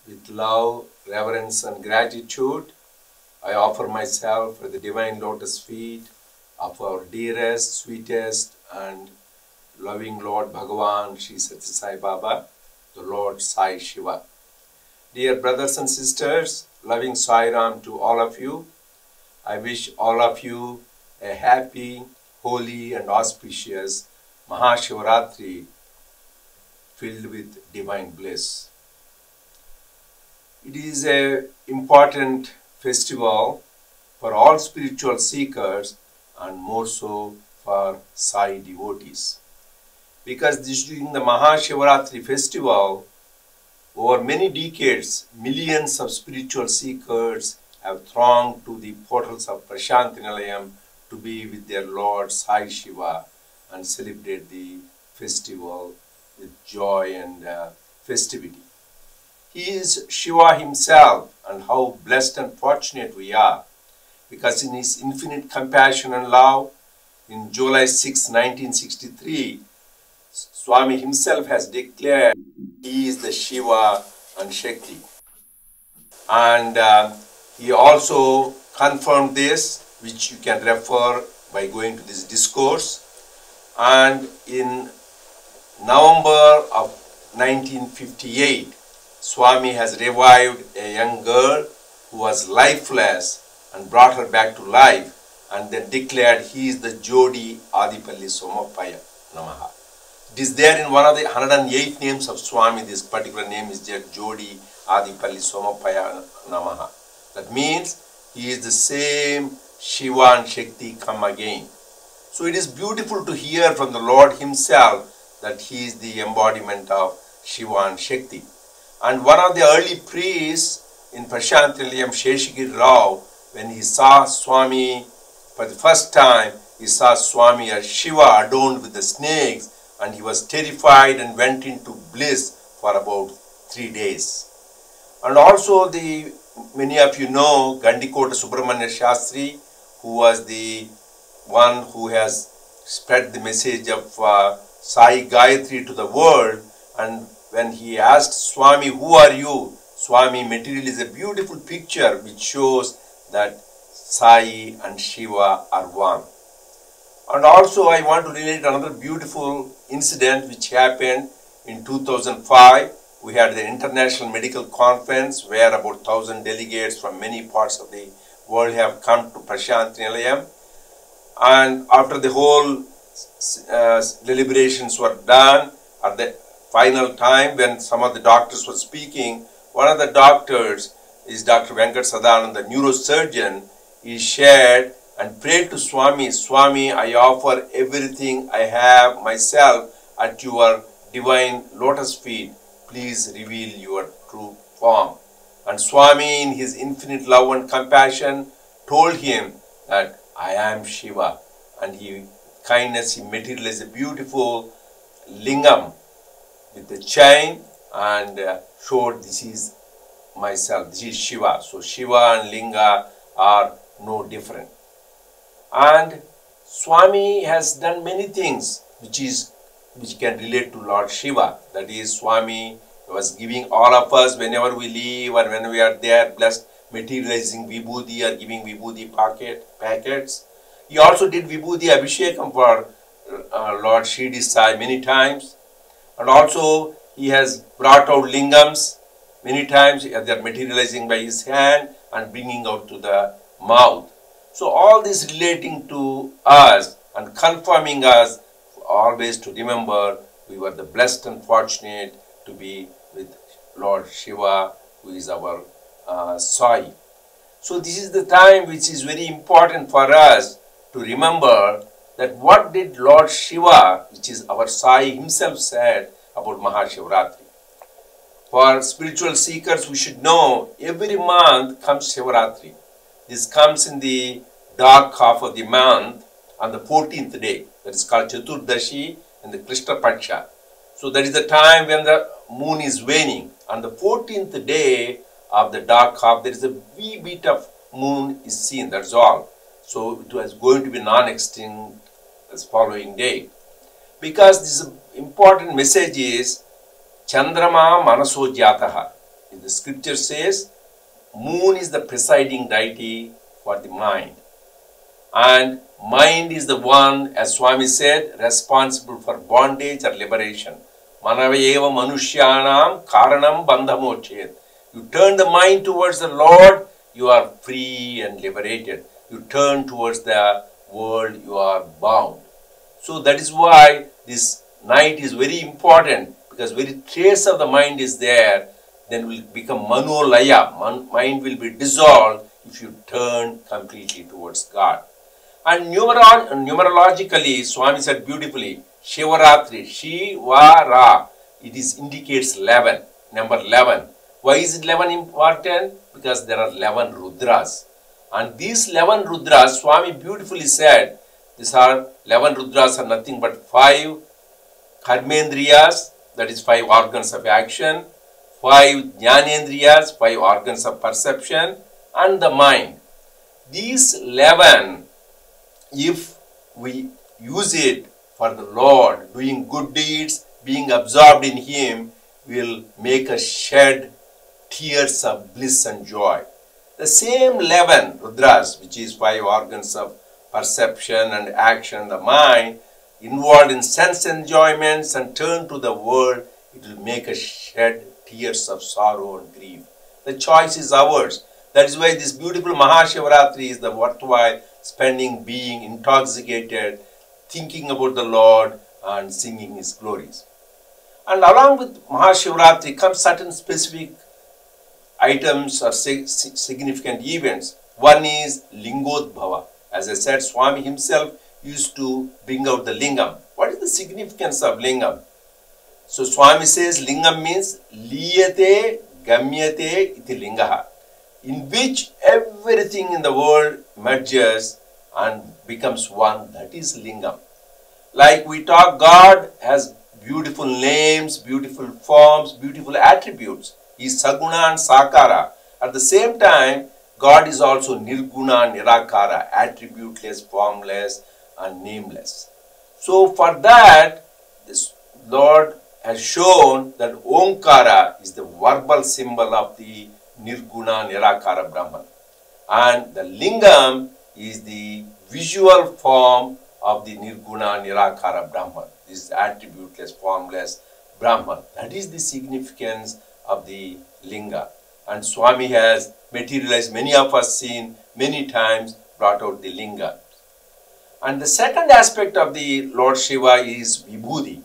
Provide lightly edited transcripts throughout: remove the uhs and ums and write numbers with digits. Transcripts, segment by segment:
With love, reverence and gratitude, I offer myself at the divine lotus feet of our dearest, sweetest and loving Lord Bhagavan Sri Satya Sai Baba, the Lord Sai Shiva. Dear brothers and sisters, loving Sai Ram to all of you, I wish all of you a happy, holy and auspicious MahaShivaratri filled with divine bliss. It is an important festival for all spiritual seekers and more so for Sai devotees. Because during the MahaShivaratri festival, over many decades, millions of spiritual seekers have thronged to the portals of Prashanti Nilayam to be with their Lord Sai Shiva and celebrate the festival with joy and festivity. He is Shiva himself, and how blessed and fortunate we are, because in his infinite compassion and love, in July 6, 1963, Swami himself has declared he is the Shiva and Shakti. And he also confirmed this, which you can refer by going to this discourse. And in November of 1958, Swami has revived a young girl who was lifeless and brought her back to life, and then declared he is the Jodi Adipalli Somapaya Namaha. It is there in one of the 108 names of Swami. This particular name is there, Jodi Adipalli Somapaya Namaha. That means he is the same Shiva and Shakti come again. So it is beautiful to hear from the Lord himself that he is the embodiment of Shiva and Shakti. And one of the early priests in Prashanti Nilayam, Sheshagiri Rao, when he saw Swami for the first time, he saw Swami as Shiva adorned with the snakes, and he was terrified and went into bliss for about 3 days. And also many of you know Gandikota Subramanya Shastri, who was the one who has spread the message of Sai Gayatri to the world. And when he asked Swami, who are you? Swami material is a beautiful picture which shows that Sai and Shiva are one. And also I want to relate another beautiful incident which happened in 2005. We had the International Medical Conference where about 1,000 delegates from many parts of the world have come to Prashanti Nilayam. And after the whole deliberations were done, at the final time when some of the doctors were speaking, one of the doctors is Dr. Venkat Sadanand, the neurosurgeon. He shared and prayed to Swami, Swami, I offer everything I have myself at your divine lotus feet. Please reveal your true form. And Swami, in his infinite love and compassion, told him that I am Shiva. And he materialized a beautiful lingam with the chain and showed this is myself, this is Shiva. So Shiva and Linga are no different. And Swami has done many things which can relate to Lord Shiva. That is, Swami was giving all of us, whenever we leave or when we are there, blessed, materializing Vibhuti or giving Vibhuti packets. He also did Vibhuti Abhishekam for Lord Shirdi Sai many times. And also he has brought out lingams many times. They are materializing by his hand and bringing out to the mouth. So all this relating to us and confirming us always to remember we were the blessed and fortunate to be with Lord Shiva, who is our Sai. So this is the time which is very important for us to remember that what did Lord Shiva, which is our Sai himself, said about MahaShivaratri. For spiritual seekers, we should know every month comes Shivaratri. This comes in the dark half of the month on the 14th day. That is called Chaturdashi in the Krishna Paksha. So that is the time when the moon is waning. On the 14th day of the dark half, there is a wee bit of moon is seen, that's all. So it was going to be non-extinct as following day. Because this important message is Chandrama Manaso Jataha. The scripture says, moon is the presiding deity for the mind. And mind is the one, as Swami said, responsible for bondage or liberation. Manavayeva manushyanam karanam bandhamochet. You turn the mind towards the Lord, you are free and liberated. You turn towards the world, you are bound. So that is why this night is very important, because very trace of the mind is there, then will become manolaya. Mind will be dissolved if you turn completely towards God. And numerologically, Swami said beautifully, Shivaratri, Shivara, it indicates 11, number 11. Why is it 11 important? Because there are 11 Rudras. And these 11 Rudras, Swami beautifully said, these are 11 Rudras are nothing but 5 Karmendriyas, that is 5 organs of action, 5 Jnanendriyas, 5 organs of perception, and the mind. These 11, if we use it for the Lord, doing good deeds, being absorbed in Him, will make us shed tears of bliss and joy. The same 11 Rudras, which is 5 organs of perception and action, the mind, involved in sense enjoyments and turn to the world, it will make us shed tears of sorrow and grief. The choice is ours. That is why this beautiful MahaShivaratri is the worthwhile spending, being intoxicated, thinking about the Lord and singing His glories. And along with MahaShivaratri comes certain specific items or significant events. One is Lingodbhava. As I said, Swami himself used to bring out the lingam. What is the significance of lingam? So Swami says lingam means liyate gamyate iti lingaha, in which everything in the world merges and becomes one. That is lingam. Like we talk, God has beautiful names, beautiful forms, beautiful attributes. He is Saguna and Sakara. At the same time, God is also Nirguna, Nirakara, attributeless, formless and nameless. So for that, this Lord has shown that Omkara is the verbal symbol of the Nirguna, Nirakara Brahman. And the Lingam is the visual form of the Nirguna, Nirakara Brahman. This is attributeless, formless Brahman. That is the significance of the Linga. And Swami has materialized, many of us seen many times, brought out the Linga. And the second aspect of the Lord Shiva is Vibhuti,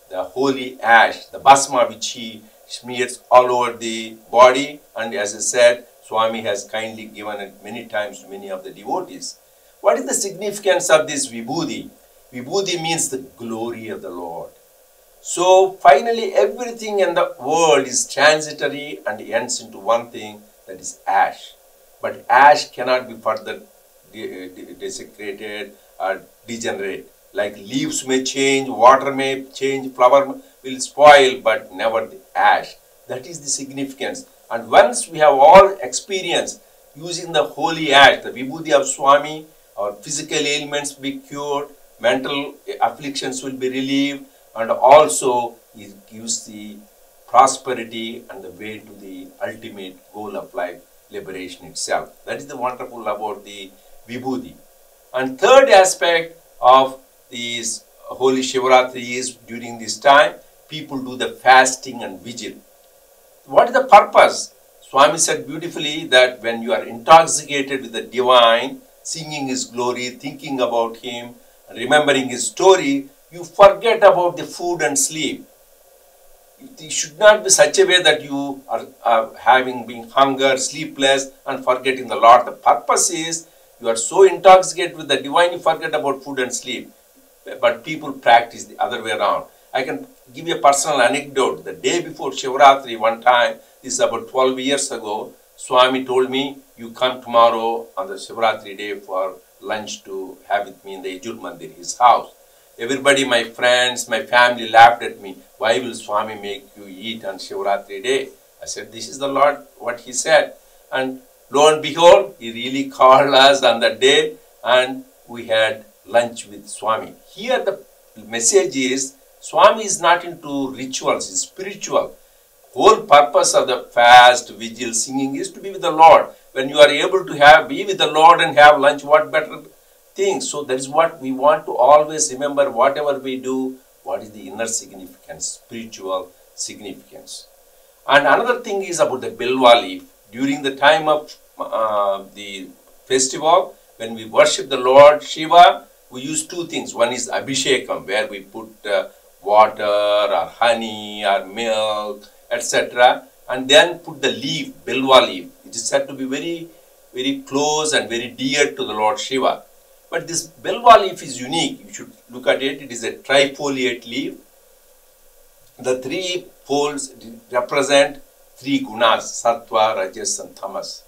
the holy ash, the Bhasma which he smears all over the body. And as I said, Swami has kindly given it many times to many of the devotees. What is the significance of this Vibhuti? Vibhuti means the glory of the Lord. So finally everything in the world is transitory and ends into one thing, that is ash. But ash cannot be further desecrated or degenerate. Like leaves may change, water may change, flower will spoil, but never the ash. That is the significance. And once we have all experienced using the holy ash, the Vibhuti of Swami, our physical ailments will be cured, mental afflictions will be relieved, and also it gives the prosperity and the way to the ultimate goal of life, liberation itself. That is the wonderful about the Vibhuti. And third aspect of this Holy Shivaratri is, during this time, people do the fasting and vigil. What is the purpose? Swami said beautifully that when you are intoxicated with the divine, singing His glory, thinking about Him, remembering His story, you forget about the food and sleep. It should not be such a way that you are being hunger, sleepless and forgetting the Lord. The purpose is you are so intoxicated with the divine, you forget about food and sleep. But people practice the other way around. I can give you a personal anecdote. The day before Shivaratri, one time, this is about 12 years ago, Swami told me, you come tomorrow on the Shivaratri day for lunch to have with me in the Yajur Mandir, his house. Everybody, my friends, my family laughed at me. Why will Swami make you eat on Shivaratri day? I said, this is the Lord, what He said. And lo and behold, He really called us on that day and we had lunch with Swami. Here the message is, Swami is not into rituals, he is spiritual. whole purpose of the fast, vigil, singing is to be with the Lord. When you are able to be with the Lord and have lunch, what better things? So that is what we want to always remember. Whatever we do, what is the inner significance, spiritual significance. And another thing is about the Bilwa leaf. During the time of the festival, when we worship the Lord Shiva, we use two things. One is Abhishekam, where we put water or honey or milk, etc. And then put the leaf, Bilwa leaf. It is said to be very, very close and very dear to the Lord Shiva. But this Bilwa leaf is unique. You should look at it. It is a trifoliate leaf. The three folds represent three gunas, sattva, rajas and tamas.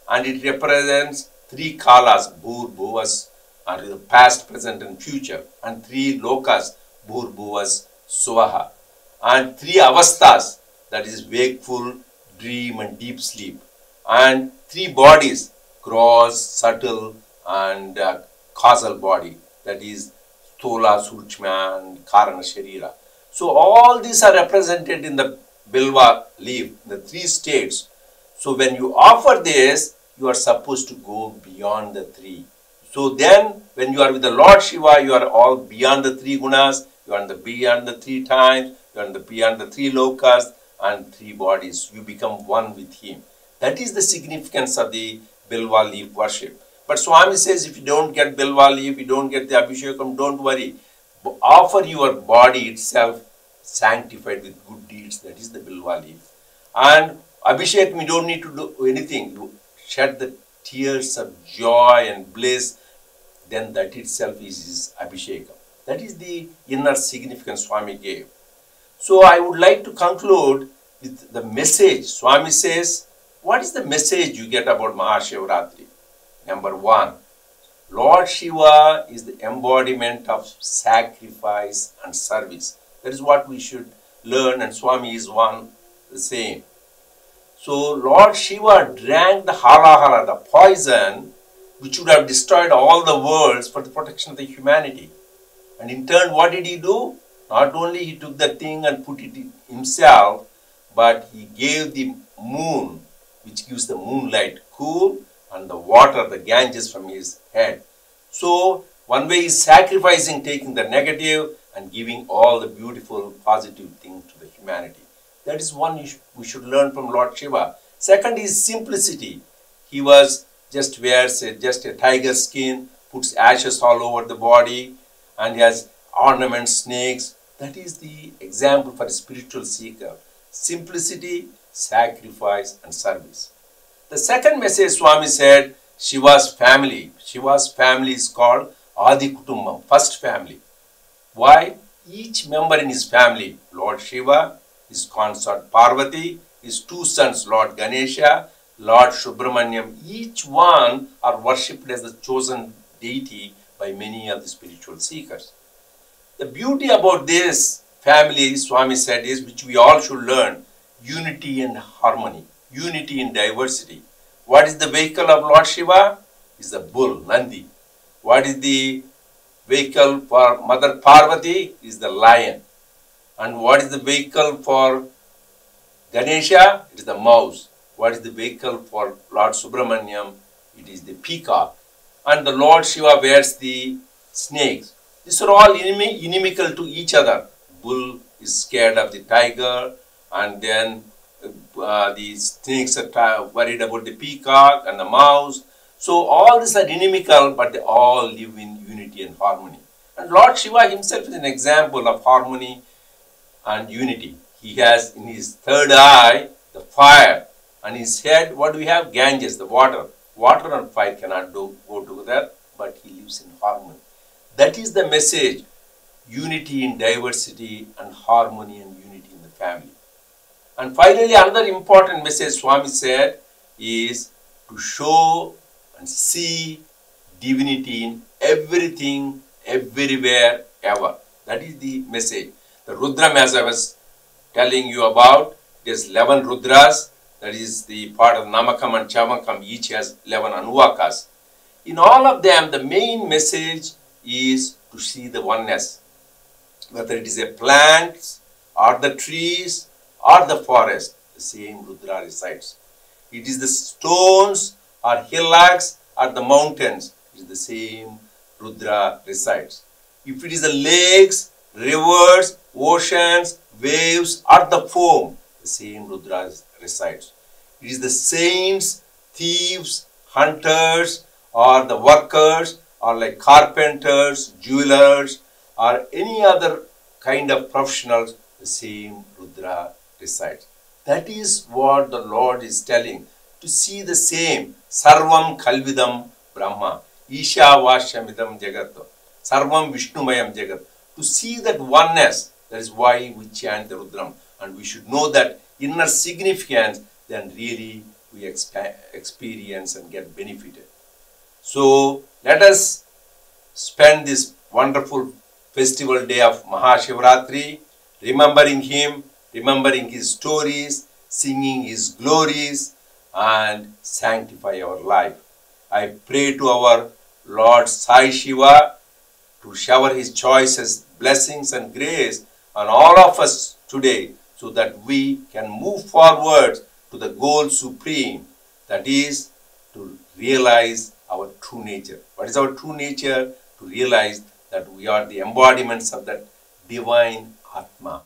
And it represents three kalas, bhur, bhuvas, and the past, present and future. And three lokas, bhur, bhuvas, swaha. And three avasthas, that is wakeful, dream and deep sleep. And three bodies, gross, subtle and causal body, that is Thola, Surchma and Karana Sharira. So all these are represented in the Bilwa leaf, the three states. So when you offer this, you are supposed to go beyond the three. So then when you are with the Lord Shiva, you are all beyond the three gunas, you are beyond the three times, you are beyond the three lokas and three bodies. You become one with Him. That is the significance of the Bilwa leaf worship. But Swami says, if you don't get Bilwa leaf, you don't get the Abhishekam, don't worry. Offer your body itself sanctified with good deeds. That is the Bilwa leaf. And Abhishekam, you don't need to do anything. You shed the tears of joy and bliss. Then that itself is his Abhishekam. That is the inner significance Swami gave. So I would like to conclude with the message. Swami says, what is the message you get about MahaShivaratri? Number one, Lord Shiva is the embodiment of sacrifice and service. That is what we should learn, and Swami is one the same. So Lord Shiva drank the halahala, the poison, which would have destroyed all the worlds for the protection of the humanity. And in turn, what did he do? Not only he took the thing and put it in himself, but he gave the moon, which gives the moonlight, cool, and the water, the Ganges, from his head. So one way is sacrificing, taking the negative and giving all the beautiful, positive things to the humanity. That is one we should learn from Lord Shiva. Second is simplicity. He was just wears just a tiger skin, puts ashes all over the body, and he has ornaments, snakes. That is the example for a spiritual seeker. Simplicity, sacrifice and service. The second message Swami said, Shiva's family. Shiva's family is called Adi Kutumbam, first family. Why? Each member in his family, Lord Shiva, his consort Parvati, his two sons, Lord Ganesha, Lord Subramanyam, each one are worshipped as the chosen deity by many of the spiritual seekers. The beauty about this family, Swami said, is which we all should learn, unity and harmony, unity in diversity. What is the vehicle of Lord Shiva? Is the bull, Nandi. What is the vehicle for Mother Parvati? Is the lion. And what is the vehicle for Ganesha? It is the mouse. What is the vehicle for Lord Subramanyam? It is the peacock. And the Lord Shiva wears the snakes. These are all inimical to each other. Bull is scared of the tiger, and then the snakes are worried about the peacock and the mouse. So all these are inimical, but they all live in unity and harmony. And Lord Shiva himself is an example of harmony and unity. He has in his third eye the fire, and his head, what do we have? Ganges, the water. Water and fire cannot go together, but he lives in harmony. That is the message, unity in diversity and harmony and unity in the family. And finally, another important message Swami said is to show and see divinity in everything, everywhere, ever. That is the message. The Rudram, as I was telling you about, there's 11 Rudras. That is the part of Namakam and Chamakam. Each has 11 Anuvakas. In all of them, the main message is to see the oneness. Whether it is a plant, or the trees, or the forest, the same Rudra resides. It is the stones or hillocks or the mountains, it is the same Rudra resides. If it is the lakes, rivers, oceans, waves or the foam, the same Rudra resides. It is the saints, thieves, hunters or the workers or like carpenters, jewelers or any other kind of professionals, the same Rudra resides. That is what the Lord is telling, to see the same Sarvam Kalvidam Brahma, Isha Vashamidam Jagat, Sarvam Vishnumayam Jagat. To see that oneness, that is why we chant the Rudram, and we should know that inner significance, then really we experience and get benefited. So let us spend this wonderful festival day of MahaShivaratri, remembering him, remembering his stories, singing his glories, and sanctify our life. I pray to our Lord Sai Shiva to shower his choices, blessings and grace on all of us today, so that we can move forward to the goal supreme, that is to realize our true nature. What is our true nature? To realize that we are the embodiments of that divine Atma.